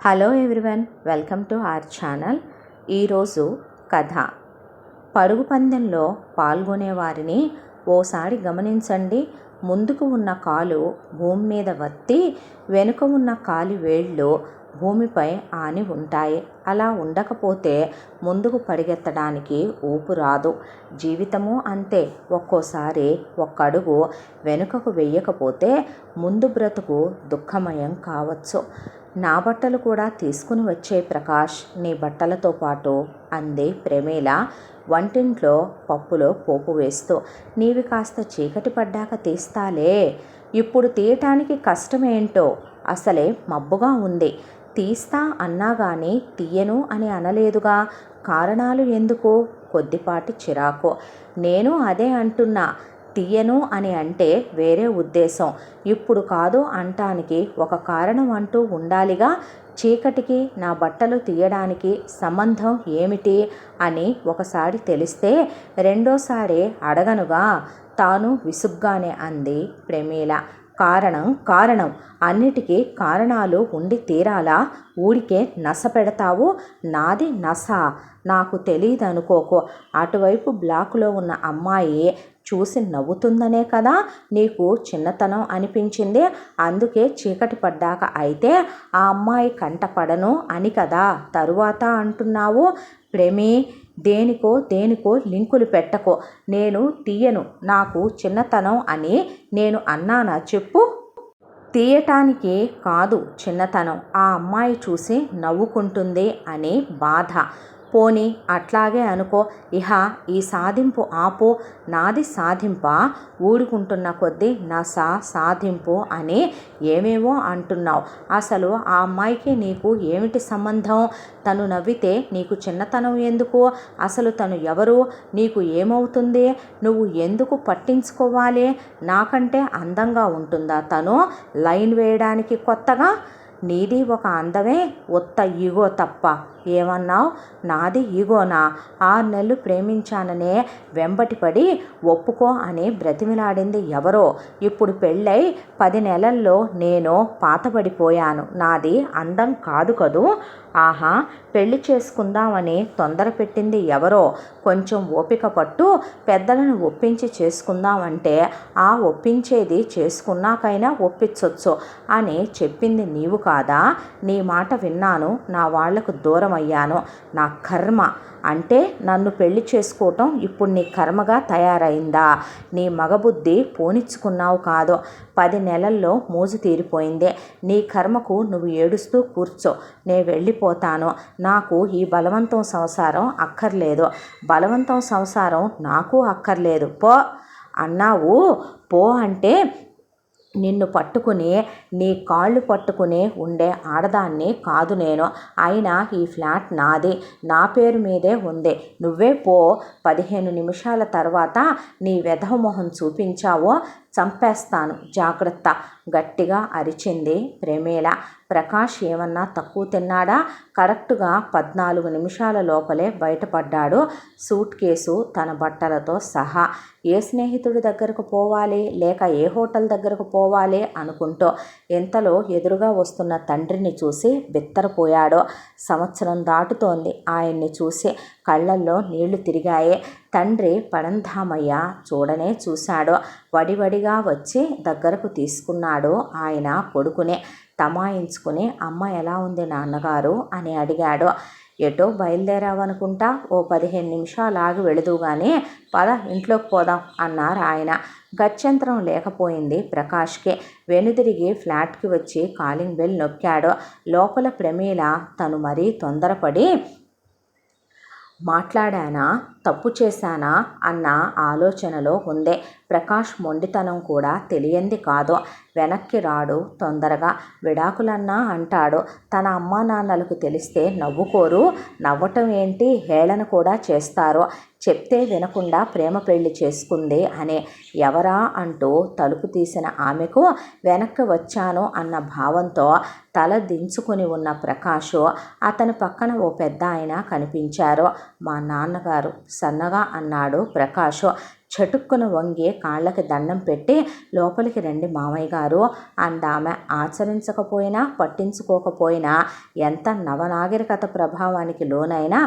Hello everyone, welcome to our channel. ఈరోజు కథ. పరుగు పందెంలో పాల్గొనే వారిని ఓసారి గమనించండి. ముందుకు ఉన్న కాలు భూమి మీద వత్తి వెనుక ఉన్న కాలి వేళ్ళు భూమిపై ఆని ఉంటాయి. అలా ఉండకపోతే ముందుకు పరిగెత్తడానికి ఊపు రాదు. జీవితము అంతే. ఒక్కోసారి ఒక్కడుగు వెనుకకు వెయ్యకపోతే ముందు బ్రతుకు దుఃఖమయం కావచ్చు. నా బట్టలు కూడా తీసుకుని వచ్చే ప్రకాష్, నీ బట్టలతో పాటు అంది ప్రమీల వంటింట్లో పప్పులో పోపు వేస్తూ. నీవి కాస్త చీకటి పడ్డాక తీస్తాలే. ఇప్పుడు తీయటానికి కష్టమేంటో. అసలే మబ్బుగా ఉంది. తీస్తా అన్నా గాని తీయను అని అనలేదుగా. కారణాలు ఎందుకు? కొద్దిపాటి చిరాకు. నేను అదే అంటున్నా. తీయను అని అంటే వేరే ఉద్దేశం. ఇప్పుడు కాదు అంటానికి ఒక కారణం అంటూ ఉండాలిగా. చీకటికి నా బట్టలు తీయడానికి సంబంధం ఏమిటి అని ఒకసారి తెలిస్తే రెండోసారి అడగనుగా. తాను విసుగ్గానే అంది ప్రమీల. కారణం అన్నిటికీ కారణాలు ఉండి తీరాలా? ఊడికే నస పెడతావు. నాది నస నాకు తెలీదనుకోకు. అటువైపు బ్లాకులో ఉన్న అమ్మాయి చూసి నవ్వుతుందనే కదా నీకు చిన్నతనం అనిపించింది. అందుకే చీకటి పడ్డాక అయితే ఆ అమ్మాయి కంటపడను అని కదా తరువాత అంటున్నావు. ప్రేమి, దేనికో లింకులు పెట్టకో. నేను తీయను, నాకు చిన్నతనం అని నేను అన్నానా చెప్పు? తీయటానికి కాదు చిన్నతనం, ఆ అమ్మాయి చూసి నవ్వుకుంటుంది అని బాధ. పోనీ అట్లాగే అనుకో. ఇహ ఈ సాధింపు ఆపు. నాది సాధింపా? ఊడుకుంటున్న కొద్దీ నా సాధింపు అని ఏమేమో అంటున్నావు. అసలు ఆ అమ్మాయికి నీకు ఏమిటి సంబంధం? తను నవ్వితే నీకు చిన్నతనం ఎందుకు? అసలు తను ఎవరు? నీకు ఏమవుతుంది? నువ్వు ఎందుకు పట్టించుకోవాలి? నాకంటే అందంగా ఉంటుందా తను? లైన్ వేయడానికి కొత్తగా? నీది ఒక అందమే, ఒత్త ఈగో తప్ప. ఏమన్నావు? నాది ఈగోనా? 6 నెలలు ప్రేమించాననే వెంబటిపడి ఒప్పుకో అని బ్రతిమిలాడింది ఎవరో. ఇప్పుడు పెళ్ళై 10 నెలల్లో నేను పాతబడిపోయాను. నాది అందం కాదు కదూ. ఆహా, పెళ్లి చేసుకుందామని తొందర పెట్టింది ఎవరో. కొంచెం ఓపిక పట్టు. పెద్దలను ఒప్పించి చేసుకుందామంటే ఆ ఒప్పించేది చేసుకున్నాకైనా ఒప్పించొచ్చు అని చెప్పింది నీవు కాదా? నీ మాట విన్నాను, నా వాళ్లకు దూరం అయ్యాను. నా కర్మ. అంటే నన్ను పెళ్లి చేసుకోవటం ఇప్పుడు నీ కర్మగా తయారైందా? నీ మగబుద్ధి పోనిచ్చుకున్నావు కాదు. 10 నెలల్లో మోజు తీరిపోయింది. నీ కర్మకు నువ్వు ఏడుస్తూ కూర్చో. నే వెళ్ళిపోతాను. నాకు ఈ బలవంతం సంసారం అక్కర్లేదు. బలవంతం సంసారం నాకు అక్కర్లేదు. పో అన్నావు. పో అంటే నిన్ను పట్టుకుని నీ కాళ్ళు పట్టుకుని ఉండే ఆడదాన్ని కాదు నేను. అయినా ఈ ఫ్లాట్ నాది, నా పేరు మీదే ఉంది. నువ్వే పో. 15 నిమిషాల తర్వాత నీ వెధవ మొహం చూపించావో చంపేస్తాను, జాగ్రత్త, గట్టిగా అరిచింది ప్రమీల. ప్రకాష్ ఏమన్నా తక్కువ తిన్నాడా? కరెక్టుగా 14 నిమిషాల లోపలే బయటపడ్డాడు, సూట్ కేసు తన బట్టలతో సహా. ఏ స్నేహితుడి దగ్గరకు పోవాలి, లేక ఏ హోటల్ దగ్గరకు పోవాలి అనుకుంటూ ఇంతలో ఎదురుగా వస్తున్న తండ్రిని చూసి బిత్తరపోయాడు. సంవత్సరం దాటుతోంది ఆయన్ని చూసి. కళ్ళల్లో నీళ్లు తిరిగాయి. తండ్రి పరంధామయ్య చూడనే చూశాడు. వడివడిగా వచ్చి దగ్గరకు తీసుకున్నాడు ఆయన కొడుకుని. తమాయించుకుని అమ్మ ఎలా ఉంది నాన్నగారు అని అడిగాడు. ఎటో బయలుదేరావనుకుంటా. ఓ 15 నిమిషాలు ఆగి వెళుదు గాని పద, ఇంట్లోకి పోదాం అన్నారు ఆయన. గత్యంతరం లేకపోయింది ప్రకాష్కి. వెనుదిరిగి ఫ్లాట్కి వచ్చి కాలింగ్ బెల్ నొక్కాడు. లోపల ప్రమీల తను మరీ తొందరపడి మాట్లాడానా, తప్పు చేశానా అన్న ఆలోచనలో ఉంది. ప్రకాష్ మొండితనం కూడా తెలియంది కాదు. వెనక్కి రాడు తొందరగా. విడాకులన్నా అంటాడు. తన అమ్మా నాన్నలకు తెలిస్తే నవ్వుకోరు. నవ్వటం ఏంటి, హేళన కూడా చేస్తారు. చెప్తే వినకుండా ప్రేమ పెళ్లి చేసుకుంది అని. ఎవరా అంటూ తలుపు తీసిన ఆమెకు వెనక్కి వచ్చాను అన్న భావంతో తల దించుకుని ఉన్న ప్రకాష్, అతని పక్కన ఓ పెద్ద ఆయన కనిపించారు. మా నాన్నగారు సన్నగా అన్నాడు ప్రకాష్. చటుక్కున వంగి కాళ్ళకి దండం పెట్టి లోపలికి రండి మామయ్య గారు అందామె. ఆచరించకపోయినా పట్టించుకోకపోయినా ఎంత నవనాగరికత ప్రభావానికి లోనైనా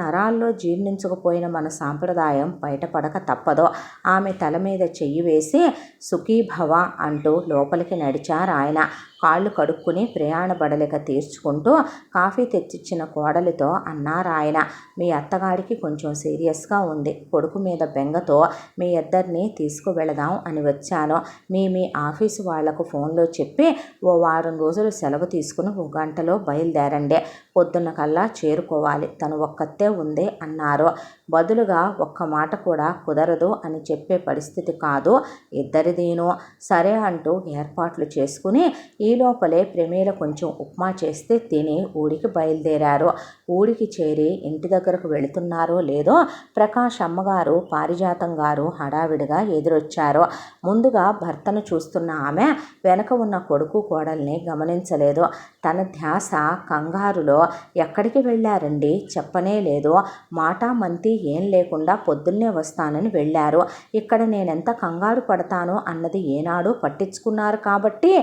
నరాల్లో జీర్ణించుకుపోయిన మన సాంప్రదాయం బయటపడక తప్పదో. ఆమె తల మీద చెయ్యి వేసి సుఖీభవ అంటూ లోపలికి నడిచారాయన. కాళ్ళు కడుక్కుని ప్రయాణ బడలిక తీర్చుకుంటూ కాఫీ తెచ్చిచ్చిన కోడలితో అన్నారాయన. మీ అత్తగారికి కొంచెం సీరియస్గా ఉంది. కొడుకు మీద బెంగతో మీ ఇద్దరిని తీసుకువెళదాం అని వచ్చాను. మీ ఆఫీసు వాళ్లకు ఫోన్లో చెప్పి ఓ వారం రోజులు సెలవు తీసుకుని 1 గంటలో బయలుదేరండి. పొద్దున్న కల్లా చేరుకోవాలి. తను ఒక్కతే ఉంది అన్నారు. బదులుగా ఒక్క మాట కూడా కుదరదు అని చెప్పే పరిస్థితి కాదు ఇద్దరిదీను. సరే అంటూ ఏర్పాట్లు చేసుకుని ఈ లోపలే ప్రమీల కొంచెం ఉప్మా చేస్తే తిని ఊరికి బయలుదేరారు. ఊరికి చేరి ఇంటి దగ్గరకు వెళుతున్నారో లేదో ప్రకాష్ అమ్మగారు పారిజాతం గారు హడావిడిగా ఎదురొచ్చారు. ముందుగా భర్తను చూస్తున్న ఆమె వెనక ఉన్న కొడుకు కోడల్ని గమనించలేదు. తన ధ్యాస కంగారులో ఎక్కడికి వెళ్ళారండి చెప్పనే లేదు. మాటా మంతి ఏం లేకుండా పొద్దున్నే వస్తానని వెళ్ళారు. ఇక్కడ నేనెంత కంగారు పడతానో అన్నది ఏనాడు పట్టించుకున్నారు కాబట్టి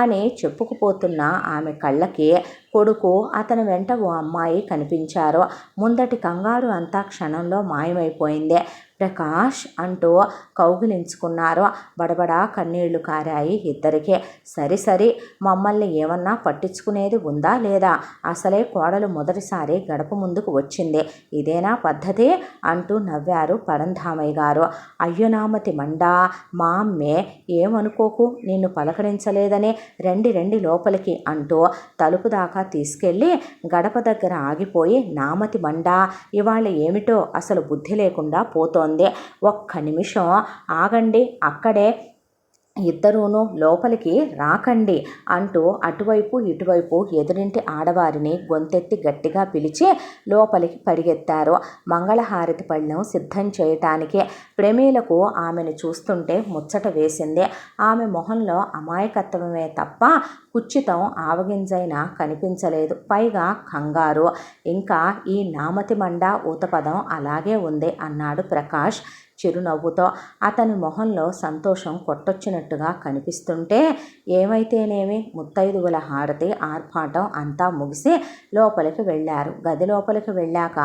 అని చెప్పుకుపోతున్న ఆమె కళ్ళకి కొడుకు అతని వెంట ఓ అమ్మాయి కనిపించారు. ముందటి కంగారు అంతా క్షణంలో మాయమైపోయింది. ప్రకాష్ అంటూ కౌగిలించుకున్నారు. బడబడా కన్నీళ్లు కారాయి ఇద్దరికే. సరి మమ్మల్ని ఏమన్నా పట్టించుకునేది ఉందా లేదా? అసలే కోడలు మొదటిసారి గడప ముందుకు వచ్చింది. ఇదేనా పద్ధతి అంటూ నవ్వారు పరంధామయ్య గారు. అయ్యో నామతి మండా, మా అమ్మే ఏమనుకోకు, నిన్ను పలకరించలేదని. రండి లోపలికి అంటూ తలుపు దాకా తీసుకెళ్ళి గడప దగ్గర ఆగిపోయి, నామతి మండా, ఇవాళ ఏమిటో అసలు బుద్ధి లేకుండా పోతోంది. ఒక్క నిమిషం ఆగండి, అక్కడే ఇద్దరూనూ లోపలికి రాకండి అంటూ అటువైపు ఇటువైపు ఎదురింటి ఆడవారిని గొంతెత్తి గట్టిగా పిలిచి లోపలికి పరిగెత్తారు. మంగళహారతి పళ్ళెం సిద్ధం చేయటానికి. ప్రమీలకు ఆమెను చూస్తుంటే ముచ్చట వేసింది. ఆమె మొహంలో అమాయకత్వమే తప్ప కుచ్చితం ఆవగింజైనా కనిపించలేదు. పైగా కంగారు. ఇంకా ఈ నామతి మండ ఊతపదం అలాగే ఉంది అన్నాడు ప్రకాష్ చిరునవ్వుతో. అతని మొహంలో సంతోషం కొట్టొచ్చినట్టుగా కనిపిస్తుంటే ఏమైతేనేమి, ముత్తైదువుల హారతి ఆర్భాటం అంతా ముగిసి లోపలికి వెళ్ళారు. గది లోపలికి వెళ్ళాక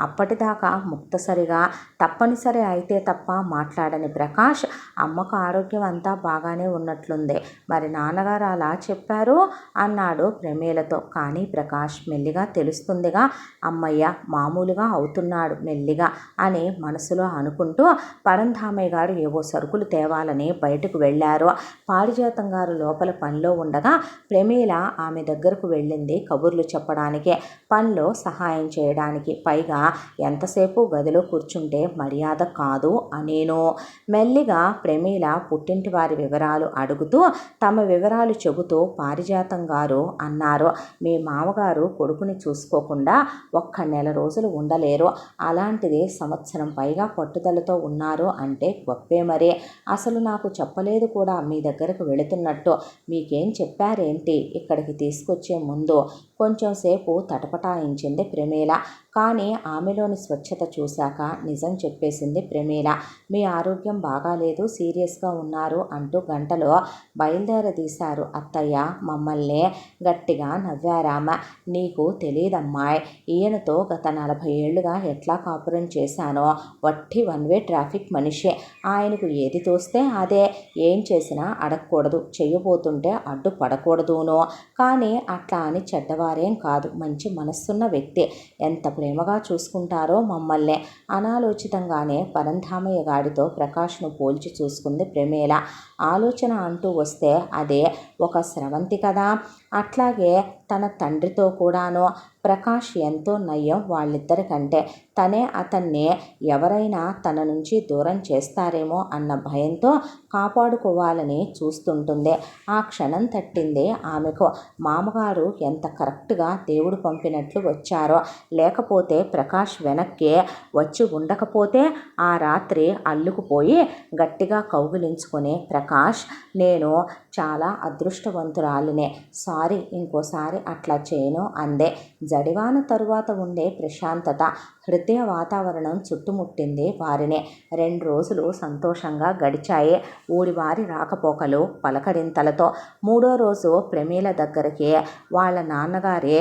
అప్పటిదాకా ముక్తసరిగా తప్పనిసరి అయితే తప్ప మాట్లాడని ప్రకాష్, అమ్మకు ఆరోగ్యం అంతా బాగానే ఉన్నట్లుంది, మరి నాన్నగారు అలా చెప్పారు అన్నాడు ప్రమీలతో. కానీ ప్రకాష్ మెల్లిగా తెలుస్తుందిగా, అమ్మయ్య మామూలుగా అవుతున్నాడు మెల్లిగా అని మనసులో అనుకుంటూ పరంధామయ్య గారు ఏవో సరుకులు తేవాలని బయటకు వెళ్ళారు. పారిజాతం గారు లోపల పనిలో ఉండగా ప్రమీల ఆమె దగ్గరకు వెళ్ళింది కబుర్లు చెప్పడానికి, పనిలో సహాయం చేయడానికి. పైగా ఎంతసేపు గదిలో కూర్చుంటే మర్యాద కాదు అనేను. మెల్లిగా ప్రమీల పుట్టింటి వారి వివరాలు అడుగుతూ తమ వివరాలు చెబుతూ పారిజాతం గారు అన్నారు, మీ మామగారు కొడుకుని చూసుకోకుండా ఒక్క నెల రోజులు ఉండలేరు. అలాంటిది సంవత్సరం పైగా పట్టుదలతో ఉన్నారు అంటే గొప్పే మరే. అసలు నాకు చెప్పలేదు కూడా మీ దగ్గరకు వెళుతున్నట్టు. మీకేం చెప్పారేంటి? ఇక్కడికి తీసుకొచ్చే ముందు కొంచెం సేపు తటపటాయించింది ప్రమీల. కానీ ఆమెలోని స్వచ్ఛత చూశాక నిజం చెప్పేసింది ప్రమీల. మీ ఆరోగ్యం బాగాలేదు, సీరియస్గా ఉన్నారు అంటూ గంటలో బయలుదేరదీశారు అత్తయ్య మమ్మల్ని. గట్టిగా నవ్వారామ. నీకు తెలీదమ్మాయ్, ఈయనతో గత 40 ఏళ్లుగా ఎట్లా కాపురం చేశానో. వట్టి 1 వే ట్రాఫిక్ మనిషి. ఆయనకు ఏది తోస్తే అదే. ఏం చేసినా అడగకూడదు, చెయ్యబోతుంటే అడ్డు పడకూడదునో. కానీ అట్లా అని చెడ్డవారేం కాదు, మంచి మనస్సున్న వ్యక్తి. ఎంత ప్రేమగా చూసుకుంటారో మమ్మల్ని. అనాలోచితంగానే పరంధామయ్య గాడితో ప్రకాష్ను పోల్చి చూసుకుంది ప్రమీల. ఆలోచన అంటూ వస్తే అదే ఒక స్రవంతి కదా. అట్లాగే తన తండ్రితో కూడాను. ప్రకాష్ ఎంతో నయం వాళ్ళిద్దరికంటే. తనే అతన్ని ఎవరైనా తన నుంచి దూరం చేస్తారేమో అన్న భయంతో కాపాడుకోవాలని చూస్తుంటుంది. ఆ క్షణం తట్టింది ఆమెకు. మామగారు ఎంత కరెక్ట్గా దేవుడు పంపినట్లు వచ్చారో. లేకపోతే ప్రకాష్ వెనక్కి వచ్చి ఉండకపోతే ఆ రాత్రి అల్లుకుపోయి గట్టిగా కౌగిలించుకుని, ప్రకాష్ నేను చాలా అదృష్టవంతురాలినే, సారీ ఇంకోసారి అట్లా చేయను అందే. జడివాన తరువాత ఉండే ప్రశాంతత హృదయ వాతావరణం చుట్టుముట్టింది వారిని. 2 రోజులు సంతోషంగా గడిచాయి, ఊడివారి రాకపోకలు పలకరింతలతో. 3వ రోజు ప్రమీల దగ్గరికి వాళ్ళ నాన్నగారే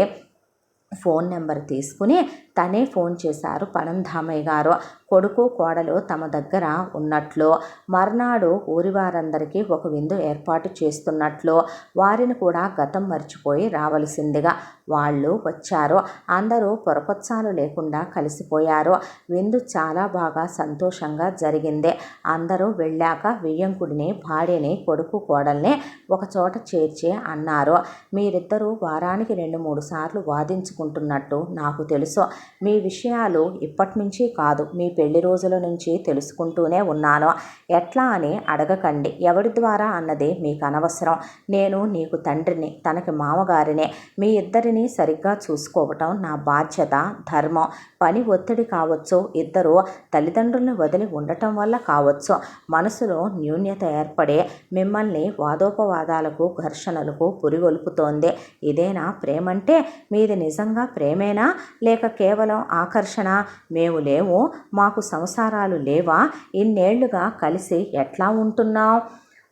ఫోన్ నెంబర్ తీసుకుని తనే ఫోన్ చేశారు పరంధామయ్య గారు. కొడుకు కోడలు తమ దగ్గర ఉన్నట్లు, మర్నాడు ఊరి వారందరికీ ఒక విందు ఏర్పాటు చేస్తున్నట్లు, వారిని కూడా గతం మర్చిపోయి రావలసిందిగా వాళ్ళు వచ్చారు. అందరూ పొరపచ్చాలు లేకుండా కలిసిపోయారు. విందు చాలా బాగా సంతోషంగా జరిగింది. అందరూ వెళ్ళాక వియ్యంకుడిని, భార్యని, కొడుకు కోడల్ని ఒకచోట చేర్చి అన్నారు, మీరిద్దరూ వారానికి 2-3 సార్లు వాదించుకుంటున్నట్టు నాకు తెలుసు. మీ విషయాలు ఇప్పటినుంచి కాదు, మీ పెళ్లి రోజుల నుంచి తెలుసుకుంటూనే ఉన్నాను. ఎట్లా అని అడగకండి, ఎవరి ద్వారా అన్నది మీకు అనవసరం. నేను నీకు తండ్రిని, తనకి మామగారిని. మీ ఇద్దరిని సరిగ్గా చూసుకోవటం నా బాధ్యత, ధర్మం. పని ఒత్తిడి కావచ్చు, ఇద్దరు తల్లిదండ్రులను వదిలి ఉండటం వల్ల కావచ్చు, మనసులో న్యూన్యత ఏర్పడి మిమ్మల్ని వాదోపవాదాలకు, ఘర్షణలకు పురిగొల్పుతోంది. ఇదేనా ప్రేమంటే? మీది నిజంగా ప్రేమేనా, లేక కేవలం ఆకర్షణ? మేము లేవు, మాకు సంసారాలు లేవా? ఇన్నేళ్లుగా కలిసి ఎట్లా ఉంటున్నాం?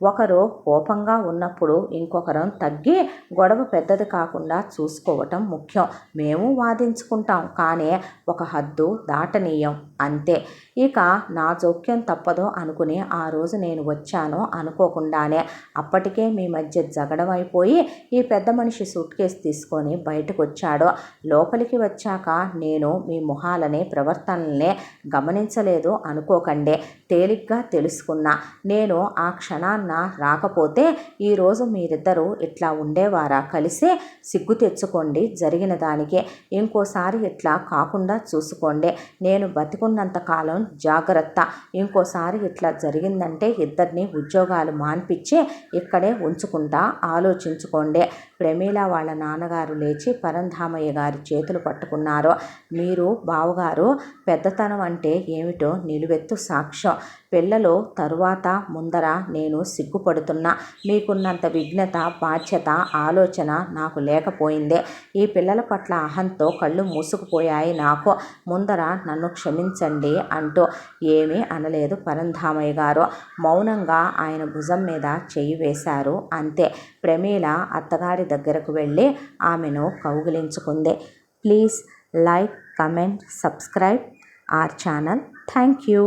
ఒకరు కోపంగా ఉన్నప్పుడు ఇంకొకరం తగ్గి గొడవ పెద్దది కాకుండా చూసుకోవటం ముఖ్యం. మేము వాదించుకుంటాం, కానీ ఒక హద్దు దాటనీయం, అంతే. ఇక నా జోక్యం తప్పదు అనుకుని ఆ రోజు నేను వచ్చాను అనుకోకుండానే. అప్పటికే మీ మధ్య జగడం అయిపోయి ఈ పెద్ద మనిషి సూట్ కేసు తీసుకొని బయటకు వచ్చాడు. లోపలికి వచ్చాక నేను మీ మొహాలని, ప్రవర్తనల్ని గమనించలేదు అనుకోకండి. తేలిగ్గా తెలుసుకున్నా. నేను ఆ క్షణాన్న రాకపోతే ఈరోజు మీరిద్దరూ ఇట్లా ఉండేవారా కలిసి? సిగ్గు తెచ్చుకోండి జరిగిన దానికి. ఇంకోసారి ఇట్లా కాకుండా చూసుకోండి. నేను బతికున్నంత కాలం జాగ్రత్త. ఇంకోసారి ఇట్లా జరిగిందంటే ఇద్దరిని ఉద్యోగాలు మాన్పించి ఇక్కడే ఉంచుకుంటా, ఆలోచించుకోండి. ప్రమీల వాళ్ళ నాన్నగారు లేచి పరంధామయ్య గారి చేతులు పట్టుకున్నారు. మీరు బావగారు పెద్దతనం అంటే ఏమిటో నిలువెత్తు సాక్ష్యం. పిల్లలు తరువాత ముందర నేను సిగ్గుపడుతున్నా. మీకున్నంత విఘ్నత, బాధ్యత, ఆలోచన నాకు లేకపోయిందే. ఈ పిల్లల పట్ల అహంతో కళ్ళు మూసుకుపోయాయి నాకు. ముందర నన్ను క్షమించండి అంటూ ఏమీ అనలేదు పరంధామయ్య గారు. మౌనంగా ఆయన భుజం మీద చెయ్యి వేశారు, అంతే. ప్రమీల అత్తగారి దగ్గరకు వెళ్ళి ఆమెను కౌగిలించుకుంది. Please like, comment, subscribe our channel. Thank you.